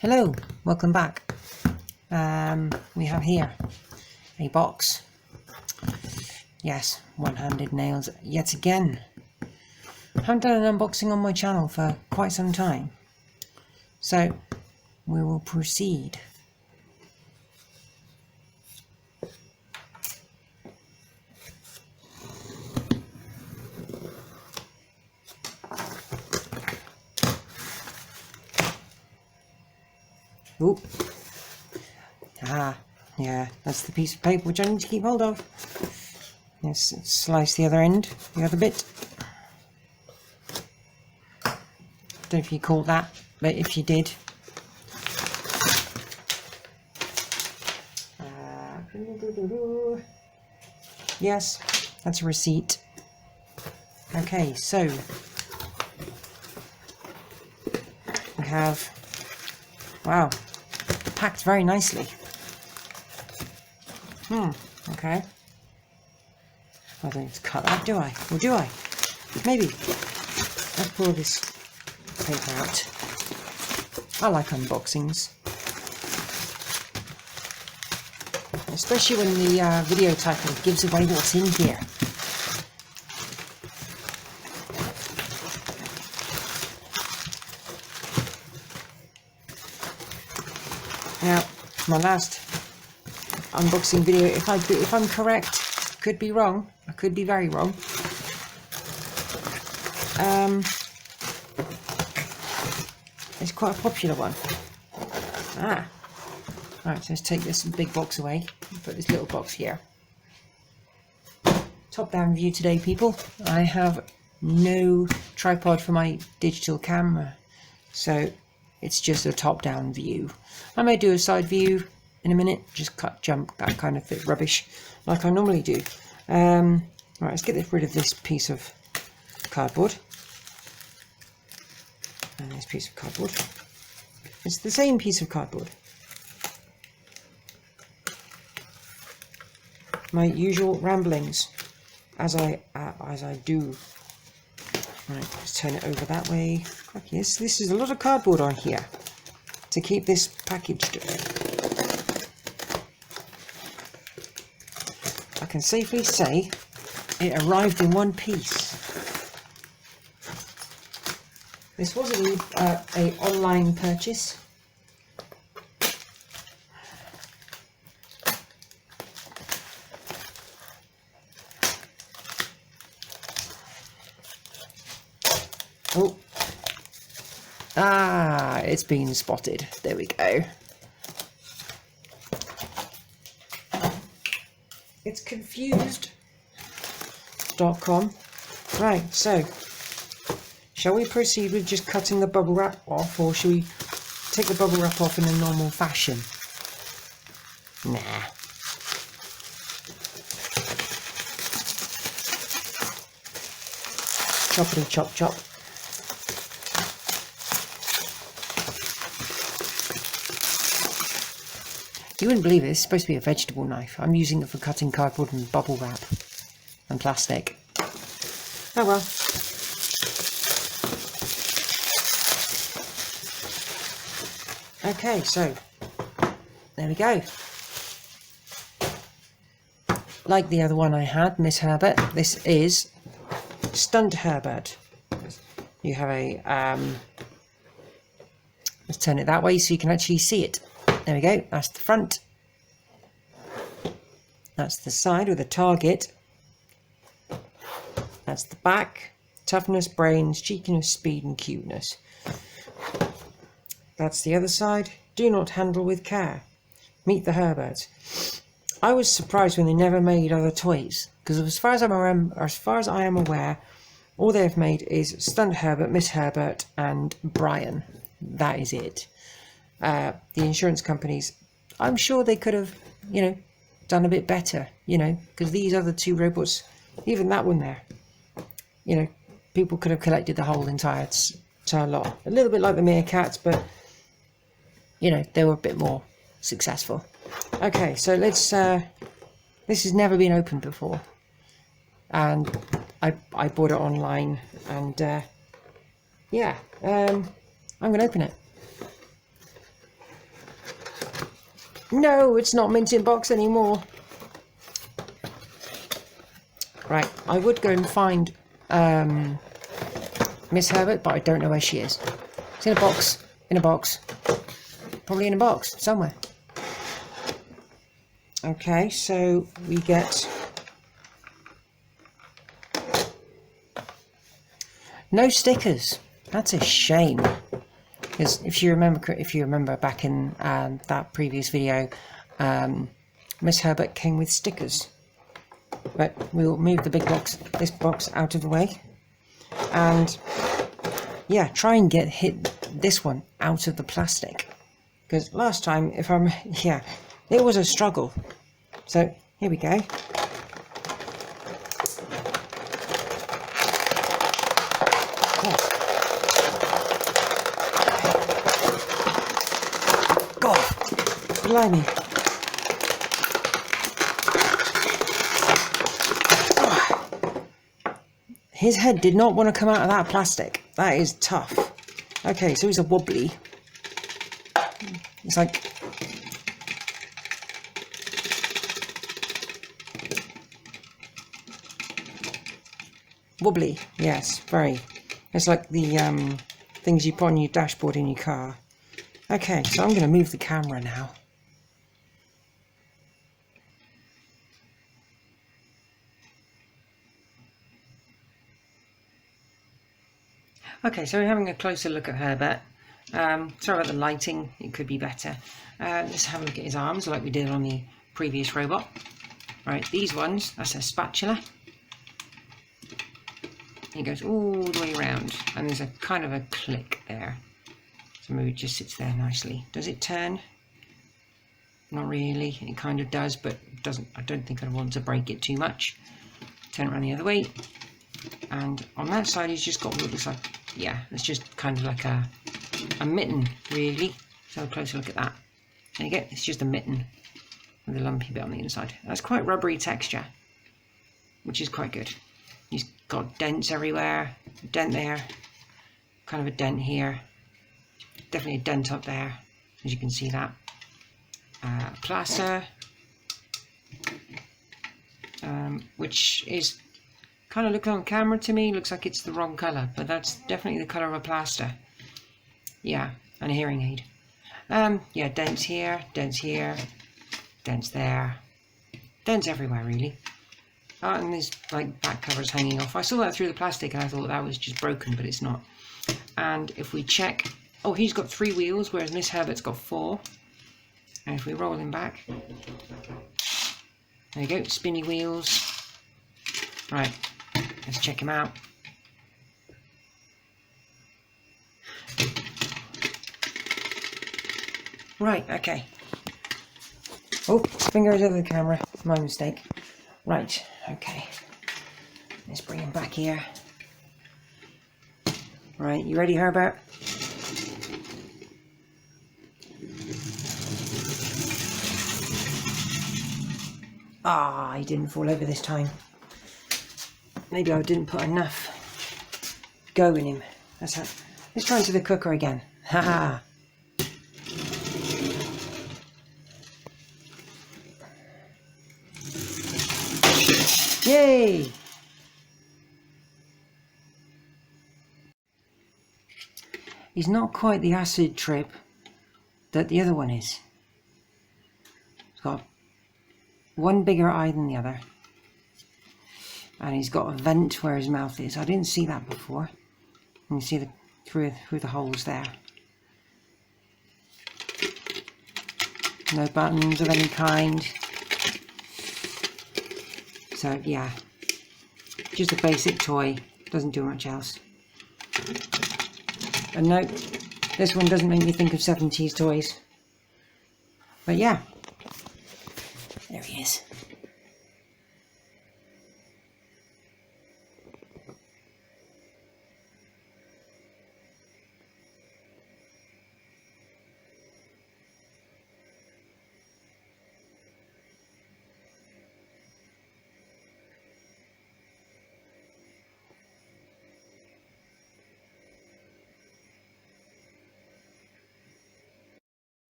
Hello, welcome back. We have here a box. Yes, one-handed nails yet again. I haven't done an unboxing on my channel for quite some time, so we will proceed. Oop. Yeah, that's the piece of paper which I need to keep hold of. Let's slice the other end, the other bit. Don't know if you call that, but if you did. Yes, that's a receipt. Okay, so we have, wow, packed very nicely. Okay. I don't need to cut that, do I? Or do I? Maybe. Let's pull this paper out. I like unboxings. Especially when the video title gives away what's in here. Now, my last unboxing video, if I'm correct, could be wrong, I could be very wrong. It's quite a popular one. Right, so let's take this big box away and put this little box here. Top down view today, people. I have no tripod for my digital camera, so it's just a top down view. I may do a side view in a minute, just cut, jump, that kind of rubbish like I normally do. Right, let's get rid of this piece of cardboard. And this piece of cardboard. It's the same piece of cardboard. My usual ramblings, as I do. Right, let's turn it over that way. Yes, this is a lot of cardboard on here to keep this packaged. I can safely say it arrived in one piece. This wasn't a online purchase. Oh, it's been spotted. There we go. It's confused.com. Right, so shall we proceed with just cutting the bubble wrap off, or shall we take the bubble wrap off in a normal fashion? Nah. Choppity chop chop. You wouldn't believe it, it's supposed to be a vegetable knife. I'm using it for cutting cardboard and bubble wrap and plastic. Oh well. Okay, so there we go. Like the other one I had, Miss Herbert, this is Stunt Herbert. You have a let's turn it that way so you can actually see it. There we go, that's the front. That's the side with a target. That's the back. Toughness, brains, cheekiness, speed and cuteness. That's the other side. Do not handle with care. Meet the Herberts. I was surprised when they never made other toys, because as far as I am aware, all they've made is Stunt Herbert, Miss Herbert and Brian. That is it. The insurance companies, I'm sure they could have, done a bit better, because these other two robots, even that one there, people could have collected the whole entire lot. A little bit like the meerkats, but, they were a bit more successful. Okay, so let's, this has never been opened before, and I bought it online, and, yeah, I'm going to open it. No, it's not mint in box anymore. Right, I would go and find Miss Herbert, but I don't know where she is. It's in a box. In a box. Probably in a box somewhere. Okay, so we get no stickers. That's a shame. Because if you remember back in that previous video, Miss Herbert came with stickers. But we'll move the big box, this box, out of the way, and yeah, try and get this one out of the plastic. Because last time, it was a struggle. So here we go. Oh. God, blimey. His head did not want to come out of that plastic. That is tough. Okay, so he's a wobbly. It's like... wobbly, yes, very. It's like the things you put on your dashboard in your car. Okay, so I'm going to move the camera now. Okay, so we're having a closer look at Herbert. Sorry about the lighting, it could be better. Let's have a look at his arms like we did on the previous robot. Right, these ones, that's a spatula. It goes all the way around, and there's a kind of a click there. So maybe it just sits there nicely. Does it turn? Not really, it kind of does, but it doesn't. I don't think I'd want to break it too much. Turn it around the other way. And on that side he's just got what looks like, yeah, it's just kind of like a mitten, really. Let's have a closer look at that. There you go, it's just a mitten with a lumpy bit on the inside. That's quite rubbery texture, which is quite good. He's got dents everywhere, a dent there, kind of a dent here, definitely a dent up there, as you can see that. Plaster, which is kind of, look on camera to me, looks like it's the wrong colour, but that's definitely the colour of a plaster. Yeah, and a hearing aid. Yeah, dents here, dents there, dents everywhere really. And there's like back covers hanging off. I saw that through the plastic and I thought that was just broken, but it's not. And if we check, oh, he's got 3 wheels, whereas Miss Herbert's got 4. And if we roll him back, there you go, spinny wheels. Right, let's check him out. Right, okay. Oh, fingers over the camera, my mistake. Right, okay. Let's bring him back here. Right, you ready, Herbert? Ah, he didn't fall over this time. Maybe I didn't put enough go in him. That's how. Let's try into the cooker again. Haha. Yay! He's not quite the acid trip that the other one is. He's got one bigger eye than the other. And he's got a vent where his mouth is. I didn't see that before. You can see through the holes there. No buttons of any kind. So yeah, just a basic toy, doesn't do much else. And no, this one doesn't make me think of 70s toys. But yeah, there he is.